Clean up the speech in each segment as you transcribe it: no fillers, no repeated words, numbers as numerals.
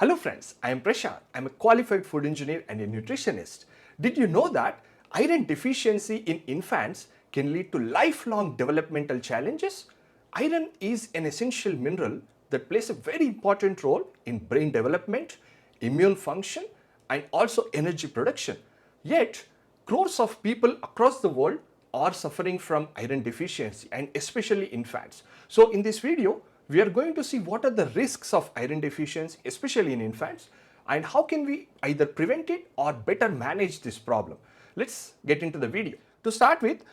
Hello friends, I am Prashanth. I am a qualified food engineer and a nutritionist. Did you know that iron deficiency in infants can lead to lifelong developmental challenges? Iron is an essential mineral that plays a very important role in brain development, immune function, and also energy production. Yet, crores of people across the world are suffering from iron deficiency and especially infants. So in this video, we are going to see what are the risks of iron deficiency, especially in infants, and how can we either prevent it or better manage this problem. Let's get into the video. To start with,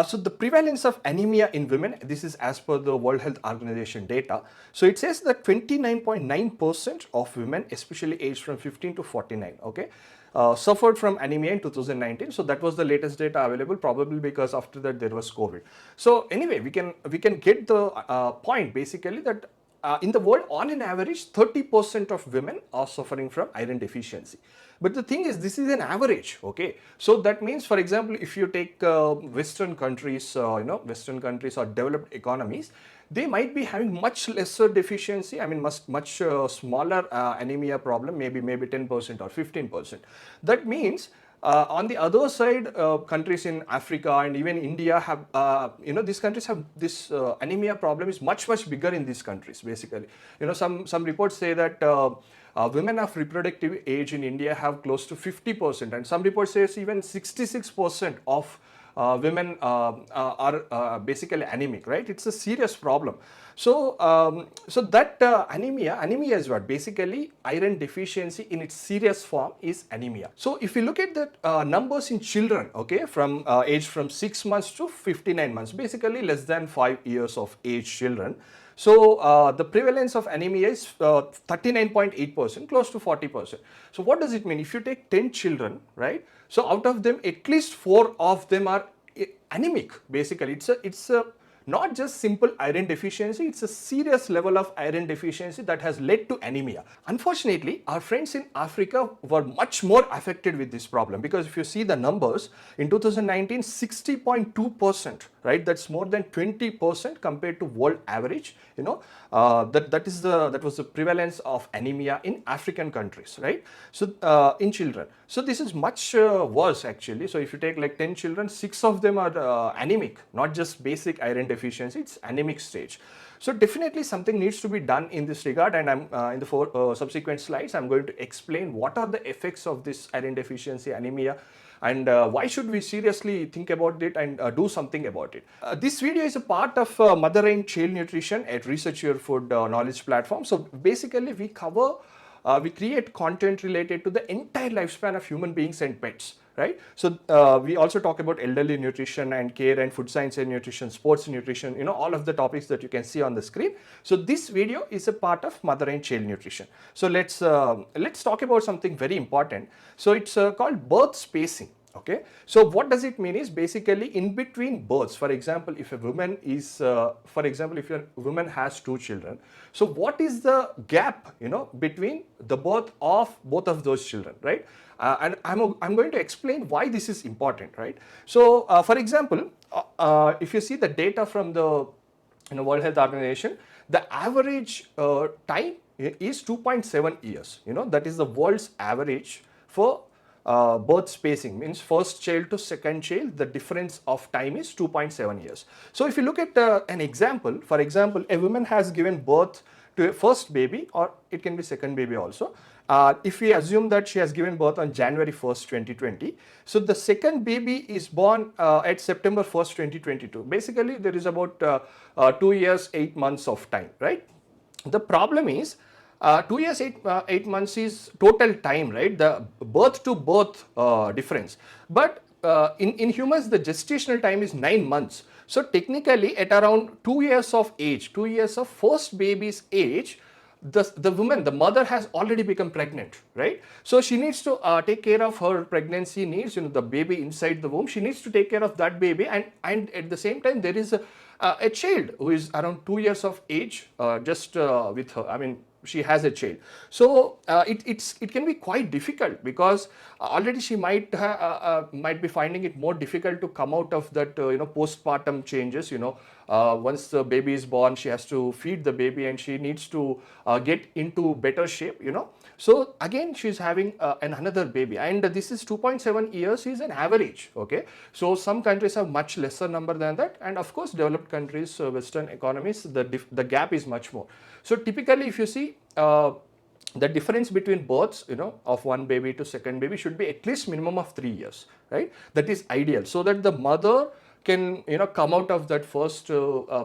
so the prevalence of anemia in women, this is as per the World Health Organization data. So it says that 29.9% of women, especially aged from 15 to 49, okay, suffered from anemia in 2019. So that was the latest data available, probably because after that there was COVID. So anyway, we can get the point basically that in the world, on an average, 30% of women are suffering from iron deficiency. But the thing is, this is an average, okay? So that means, for example, if you take Western countries, Western countries or developed economies, they might be having much lesser deficiency. I mean, much smaller anemia problem, maybe 10% or 15%. That means on the other side, countries in Africa and even India have, these countries have this anemia problem is much bigger in these countries. Basically, some reports say that women of reproductive age in India have close to 50%, and some reports say even 66% of women are basically anemic, right? It's a serious problem. So, that anemia is what? Basically, iron deficiency in its serious form is anemia. So, if you look at the numbers in children, okay, from age from 6 months to 59 months, basically less than 5 years of age children. So, the prevalence of anemia is 39.8%, close to 40%. So, what does it mean? If you take 10 children, right? So, out of them, at least 4 of them are anemic. Basically, it's a not just simple iron deficiency, it's a serious level of iron deficiency that has led to anemia. Unfortunately, our friends in Africa were much more affected with this problem, because if you see the numbers, in 2019, 60.2%, right? That's more than 20% compared to world average. That was the prevalence of anemia in African countries, right? So in children. So this is much worse actually. So if you take like 10 children, 6 of them are anemic, not just basic iron deficiency, it's anemic stage. So definitely something needs to be done in this regard, and I'm in the subsequent slides, I'm going to explain what are the effects of this iron deficiency anemia, and why should we seriously think about it and do something about it. This video is a part of Mother and Child Nutrition at Research Your Food knowledge platform. So basically we create content related to the entire lifespan of human beings and pets, right? So we also talk about elderly nutrition and care and food science and nutrition, sports nutrition, all of the topics that you can see on the screen. So this video is a part of Mother and Child Nutrition. So let's talk about something very important. So it's called birth spacing. Okay, so what does it mean is basically in between births. For example, if a woman is, if a woman has 2 children, so what is the gap, between the birth of both of those children, right? And I'm going to explain why this is important, right? So, for example, if you see the data from the World Health Organization, the average time is 2.7 years. That is the world's average for birth spacing, means first child to second child, the difference of time is 2.7 years. So if you look at an example, for example, a woman has given birth to a first baby, or it can be second baby also. If we assume that she has given birth on January 1st, 2020, so the second baby is born at September 1st, 2022. Basically, there is about 2 years, 8 months of time, right? The problem is, 2 years, 8 months is total time, right? The birth to birth difference. But in humans, the gestational time is 9 months. So technically, at around 2 years of age, 2 years of first baby's age, the woman, the mother has already become pregnant, right? So she needs to take care of her pregnancy needs, the baby inside the womb. She needs to take care of that baby, and at the same time, there is a child who is around 2 years of age, just with her. I mean, she has a child. So it can be quite difficult, because already she might be finding it more difficult to come out of that postpartum changes, once the baby is born, she has to feed the baby and she needs to get into better shape, So again, she's having another baby, and this is 2.7 years is an average. Okay, so some countries have much lesser number than that, and of course, developed countries, Western economies, the gap is much more. So typically, if you see. The difference between births, of one baby to second baby should be at least minimum of 3 years, right? That is ideal, so that the mother can, come out of that first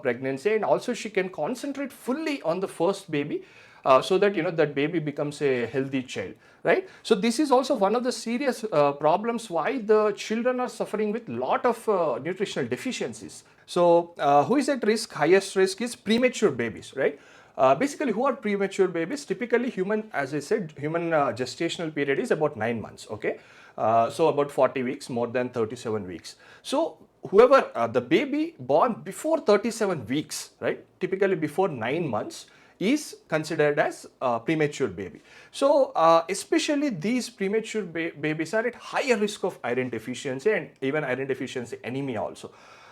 pregnancy, and also she can concentrate fully on the first baby, so that, that baby becomes a healthy child, right? So this is also one of the serious problems why the children are suffering with lot of nutritional deficiencies. So who is at risk? Highest risk is premature babies, right? Basically, who are premature babies? Typically, as I said, human gestational period is about 9 months, okay? So about 40 weeks, more than 37 weeks. So whoever, the baby born before 37 weeks, right? Typically before 9 months is considered as premature baby. So especially these premature babies are at higher risk of iron deficiency and even iron deficiency anemia also.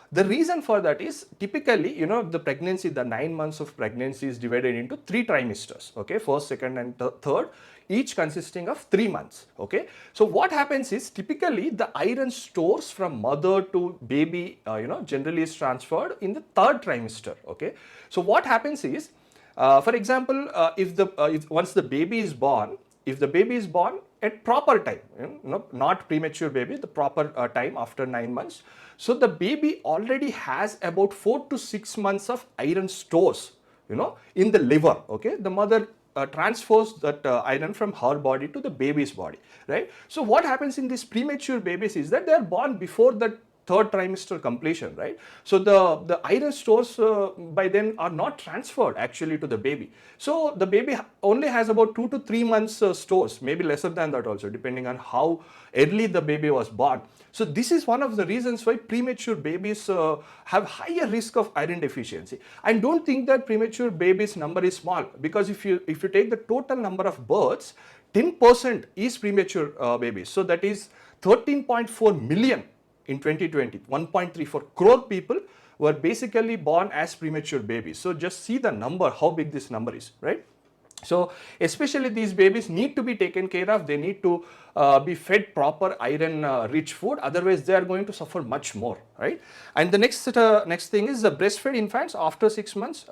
The reason for that is typically, the pregnancy, the 9 months of pregnancy is divided into 3 trimesters, okay, first, second and third, each consisting of 3 months, okay. So what happens is typically the iron stores from mother to baby, generally is transferred in the third trimester, okay. So what happens is, for example, if once the baby is born, if the baby is born at proper time, not premature baby, the proper time after 9 months. So the baby already has about 4 to 6 months of iron stores, in the liver, okay. The mother transfers that iron from her body to the baby's body, right? So what happens in these premature babies is that they are born before the third trimester completion, right? So the iron stores by then are not transferred actually to the baby. So the baby only has about 2 to 3 months stores, maybe lesser than that also, depending on how early the baby was born. So this is one of the reasons why premature babies have higher risk of iron deficiency. And don't think that premature babies number is small, because if you take the total number of births, 10% is premature babies. So that is 13.4 million. In 2020, 1.34 crore people were basically born as premature babies. So just see the number, how big this number is, right? So especially these babies need to be taken care of. They need to be fed proper iron rich food. Otherwise, they are going to suffer much more, right? And the next thing is the breastfed infants after 6 months.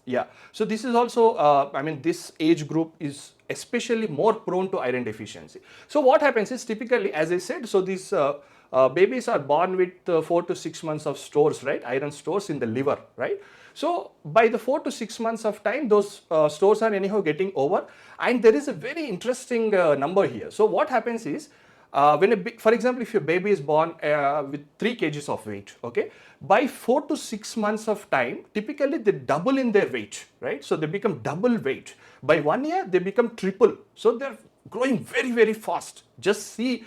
Yeah. So this is also, this age group is especially more prone to iron deficiency. So what happens is typically, as I said, so these babies are born with 4 to 6 months of stores, right? Iron stores in the liver, right? So by the 4 to 6 months of time, those stores are anyhow getting over, and there is a very interesting number here. So what happens is, for example, if your baby is born with 3 kgs of weight, okay, by 4 to 6 months of time, typically they double in their weight, right? So they become double weight. By 1 year, they become triple. So they're growing very, very fast. Just see,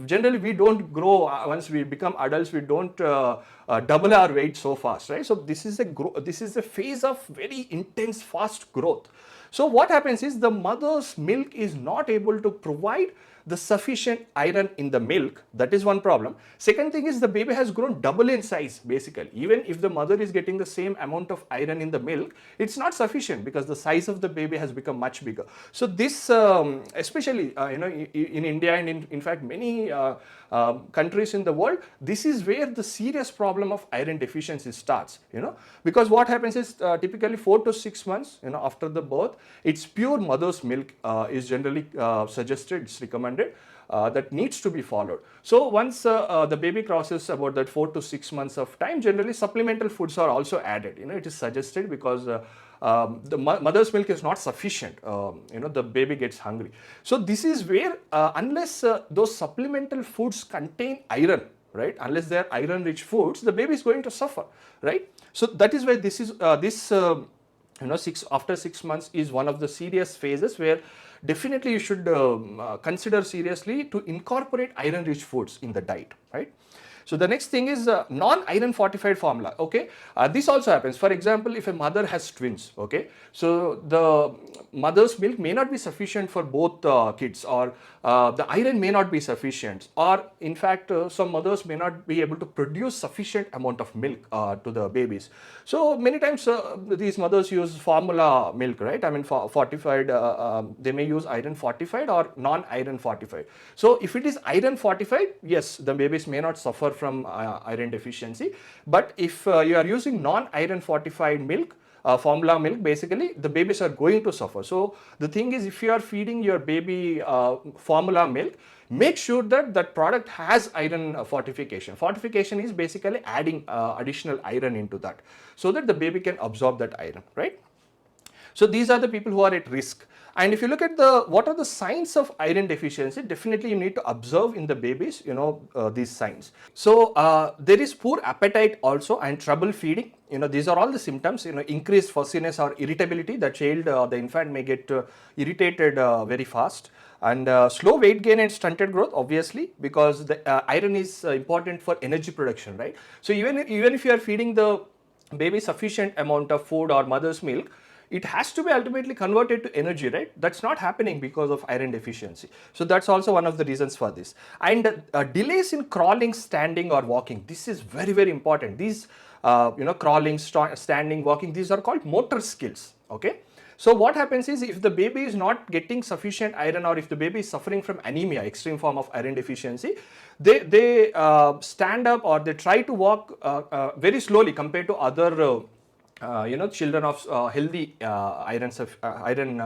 generally we don't grow, once we become adults, we don't double our weight so fast, right? So this is a phase of very intense, fast growth. So what happens is the mother's milk is not able to provide the sufficient iron in the milk. That is one problem. Second thing is the baby has grown double in size basically. Even if the mother is getting the same amount of iron in the milk, it's not sufficient because the size of the baby has become much bigger. So this, especially in India and in fact many countries in the world, this is where the serious problem of iron deficiency starts, because what happens is typically 4 to 6 months, after the birth, it's pure mother's milk is generally suggested, it's recommended. That needs to be followed. So once the baby crosses about that 4 to 6 months of time, generally supplemental foods are also added. It is suggested because the mother's milk is not sufficient. The baby gets hungry. So this is where unless those supplemental foods contain iron, right? Unless they are iron-rich foods, the baby is going to suffer, right? So that is why this is after 6 months is one of the serious phases where definitely you should consider seriously to incorporate iron-rich foods in the diet, right? So the next thing is non-iron fortified formula. Okay, this also happens. For example, if a mother has twins, okay, so the mother's milk may not be sufficient for both kids, or the iron may not be sufficient, or in fact some mothers may not be able to produce sufficient amount of milk to the babies. So many times these mothers use formula milk, right? I mean fortified, they may use iron fortified or non-iron fortified. So if it is iron fortified, yes, the babies may not suffer from iron deficiency. But if you are using non-iron fortified milk, formula milk, basically the babies are going to suffer. So the thing is, if you are feeding your baby formula milk, make sure that that product has iron fortification. Fortification is basically adding additional iron into that, so that the baby can absorb that iron, right? So these are the people who are at risk. And if you look at what are the signs of iron deficiency, definitely you need to observe in the babies, these signs. So there is poor appetite also, and trouble feeding. These are all the symptoms. Increased fussiness or irritability. The child, the infant may get irritated very fast. And slow weight gain and stunted growth, obviously, because the iron is important for energy production, right? So even if you are feeding the baby sufficient amount of food or mother's milk, it has to be ultimately converted to energy, right? That's not happening because of iron deficiency. So that's also one of the reasons for this. And delays in crawling, standing or walking. This is very, very important. These, crawling, standing, walking, these are called motor skills, okay? So what happens is, if the baby is not getting sufficient iron, or if the baby is suffering from anemia, extreme form of iron deficiency, they stand up or they try to walk very slowly compared to other children of healthy iron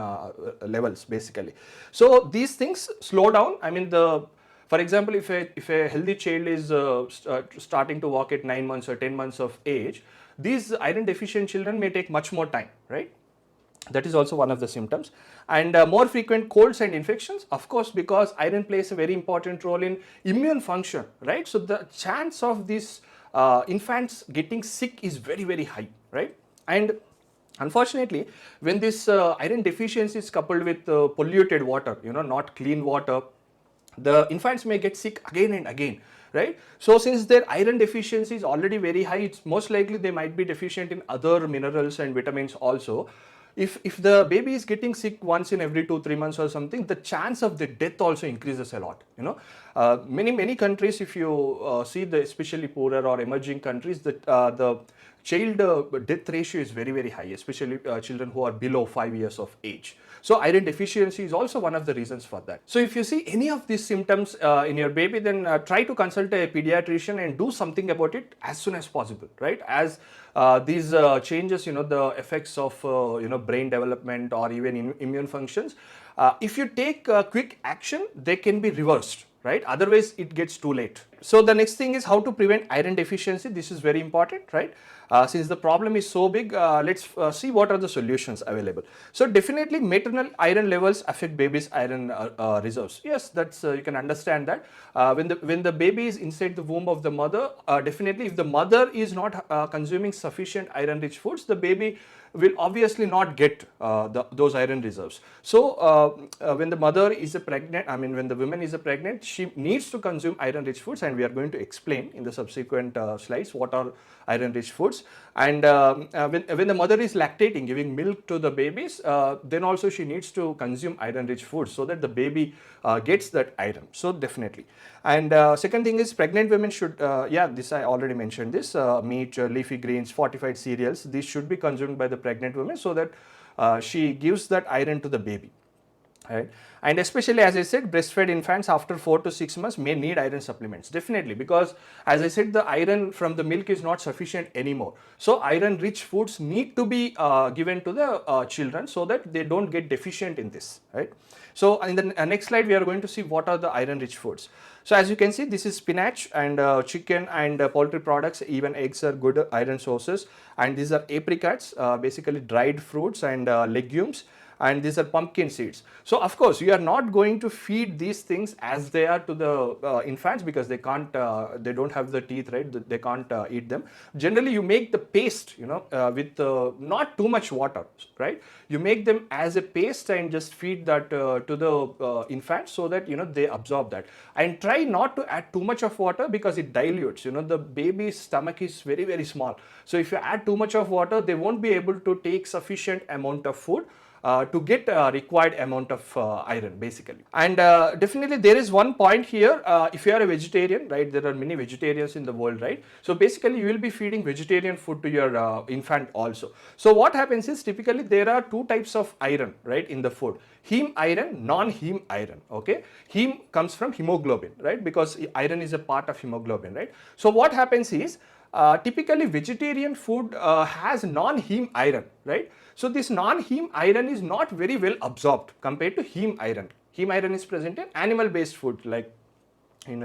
levels, basically. So these things slow down. I mean, for example, if a healthy child is starting to walk at 9 months or 10 months of age, these iron deficient children may take much more time, right? That is also one of the symptoms. And more frequent colds and infections, of course, because iron plays a very important role in immune function, right? So the chance of these infants getting sick is very, very high, right? And unfortunately, when this iron deficiency is coupled with polluted water, not clean water, the infants may get sick again and again, right? So since their iron deficiency is already very high, it's most likely they might be deficient in other minerals and vitamins also. If the baby is getting sick once in every 2-3 months or something, the chance of the death also increases a lot. Many countries, if you see especially poorer or emerging countries, the child death ratio is very, very high, especially children who are below 5 years of age. So iron deficiency is also one of the reasons for that. So if you see any of these symptoms in your baby, then try to consult a pediatrician and do something about it as soon as possible, right? As these changes, the effects of brain development or even immune functions, if you take quick action, they can be reversed, right? Otherwise it gets too late. So the next thing is how to prevent iron deficiency. This is very important, right? Since the problem is so big, let's see what are the solutions available. So definitely maternal iron levels affect baby's iron reserves. Yes, that's you can understand that. When the baby is inside the womb of the mother, definitely if the mother is not consuming sufficient iron rich foods, the baby will obviously not get those iron reserves. So when the mother is pregnant, when the woman is pregnant, she needs to consume iron rich foods, and we are going to explain in the subsequent slides what are iron rich foods. And when the mother is lactating, giving milk to the babies, then also she needs to consume iron rich foods so that the baby gets that iron. So definitely. And second thing is, pregnant women should, this I already mentioned this, meat, leafy greens, fortified cereals, these should be consumed by the pregnant woman so that she gives that iron to the baby. Right? And especially, as I said, breastfed infants after 4 to 6 months may need iron supplements, definitely, because as I said, the iron from the milk is not sufficient anymore. So iron rich foods need to be given to the children so that they don't get deficient in this, right? So in the next slide, we are going to see what are the iron rich foods. So as you can see, this is spinach and chicken and poultry products, even eggs are good iron sources. And these are apricots, basically dried fruits and legumes. and these are pumpkin seeds. So of course you are not going to feed these things as they are to the infants, because they can't, they don't have the teeth, right? They can't eat them. Generally you make the paste, with not too much water, right? You make them as a paste and just feed that to the infants, so that they absorb that. And try not to add too much of water, because it dilutes. The baby's stomach is very, very small, so if you add too much of water, they won't be able to take sufficient amount of food to get required amount of iron, basically. And definitely there is one point here. If you are a vegetarian, right, there are many vegetarians in the world, right? So basically you will be feeding vegetarian food to your infant also. So what happens is, typically there are two types of iron, right, in the food: heme iron, non-heme iron. Okay, heme comes from hemoglobin, right, because iron is a part of hemoglobin, right? So what happens is, typically vegetarian food has non-heme iron, right? So this non-heme iron is not very well absorbed compared to heme iron. Heme iron is present in animal based food like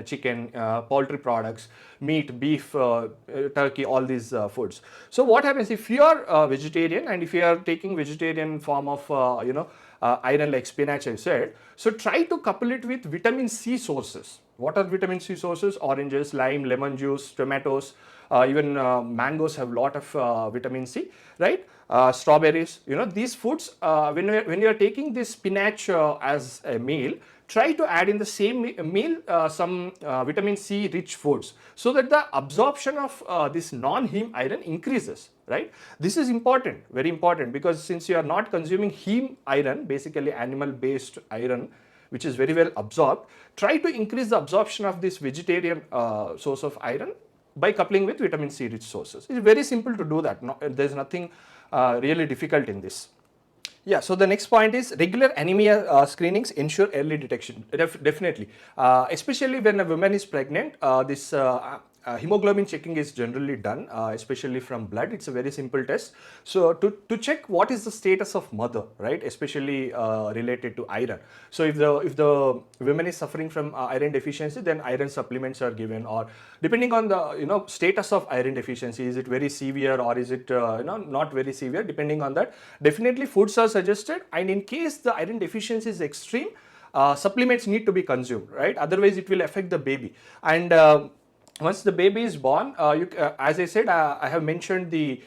chicken, poultry products, meat, beef, turkey, all these foods. So what happens if you are a vegetarian, and if you are taking vegetarian form of iron like spinach, I said, so try to couple it with vitamin C sources. What are vitamin C sources? Oranges, lime, lemon juice, tomatoes, even mangoes have a lot of vitamin C, right? Strawberries, these foods, when you are taking this spinach as a meal, try to add in the same meal some vitamin C rich foods, so that the absorption of this non-heme iron increases, right? This is important, very important, because since you are not consuming heme iron, basically animal based iron, which is very well absorbed, try to increase the absorption of this vegetarian source of iron by coupling with vitamin C rich sources. It's very simple to do that. There's nothing really difficult in this. Yeah, so the next point is regular anemia screenings ensure early detection. Definitely, especially when a woman is pregnant, this hemoglobin checking is generally done, especially from blood. It's a very simple test. So to check what is the status of mother, right? Especially related to iron. So if the woman is suffering from iron deficiency, then iron supplements are given, or depending on the status of iron deficiency, is it very severe or is it not very severe? Depending on that, definitely foods are suggested, and in case the iron deficiency is extreme, supplements need to be consumed, right? Otherwise it will affect the baby. And once the baby is born, as I said, I have mentioned the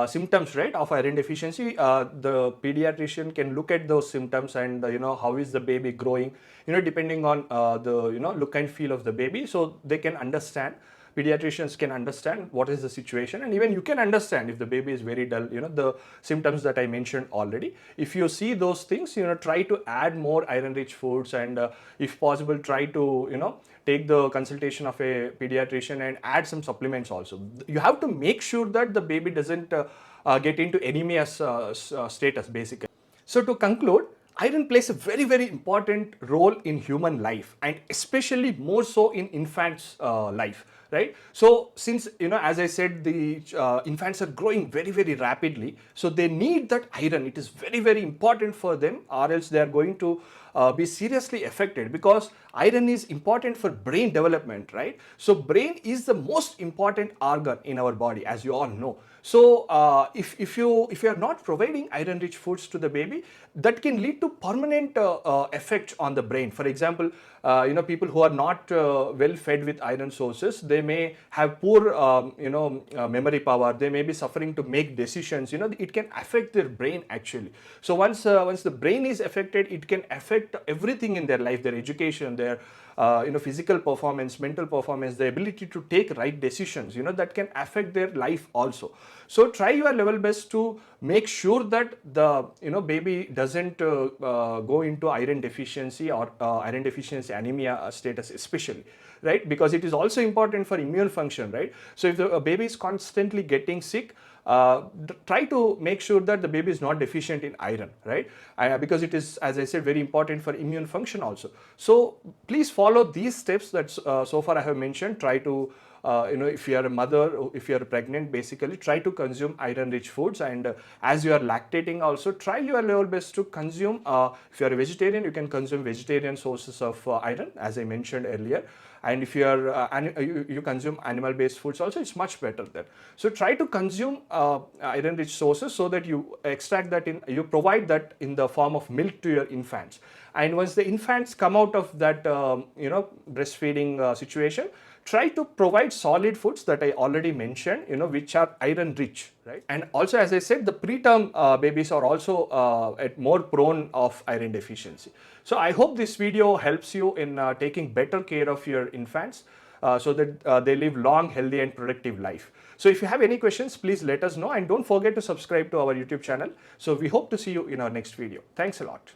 symptoms, right, of iron deficiency. The pediatrician can look at those symptoms and how is the baby growing, depending on the look and feel of the baby, so they can understand. Pediatricians can understand what is the situation, and even you can understand if the baby is very dull, the symptoms that I mentioned already. If you see those things, try to add more iron rich foods, and if possible try to take the consultation of a pediatrician and add some supplements also. You have to make sure that the baby doesn't get into anemia status, basically. So to conclude, iron plays a very, very important role in human life, and especially more so in infants' life, right? So since, as I said, the infants are growing very, very rapidly, so they need that iron. It is very, very important for them, or else they are going to be seriously affected, because iron is important for brain development, right? So brain is the most important organ in our body, as you all know. So if you are not providing iron rich foods to the baby, that can lead to permanent effect on the brain. For example, people who are not well fed with iron sources, they may have poor memory power. They may be suffering to make decisions. It can affect their brain actually. So once the brain is affected, it can affect everything in their life, their education, their physical performance, mental performance, the ability to take right decisions, that can affect their life also. So try your level best to make sure that the baby doesn't go into iron deficiency or iron deficiency anemia status especially, right? Because it is also important for immune function, right? So if the baby is constantly getting sick, try to make sure that the baby is not deficient in iron, right? Because it is, as I said, very important for immune function also. So please follow these steps that so far I have mentioned. Try to if you are a mother, if you are pregnant, basically try to consume iron rich foods, and as you are lactating also, try your level best to consume, if you are a vegetarian, you can consume vegetarian sources of iron, as I mentioned earlier. And if you are you consume animal based foods also, it's much better there. So try to consume iron rich sources so that you extract that in, you provide that in the form of milk to your infants. And once the infants come out of that breastfeeding situation, try to provide solid foods that I already mentioned, which are iron rich, right? And also, as I said, the preterm babies are also more prone of iron deficiency. So I hope this video helps you in taking better care of your infants, so that they live long, healthy and productive life. So if you have any questions, please let us know, and don't forget to subscribe to our YouTube channel. So we hope to see you in our next video. Thanks a lot.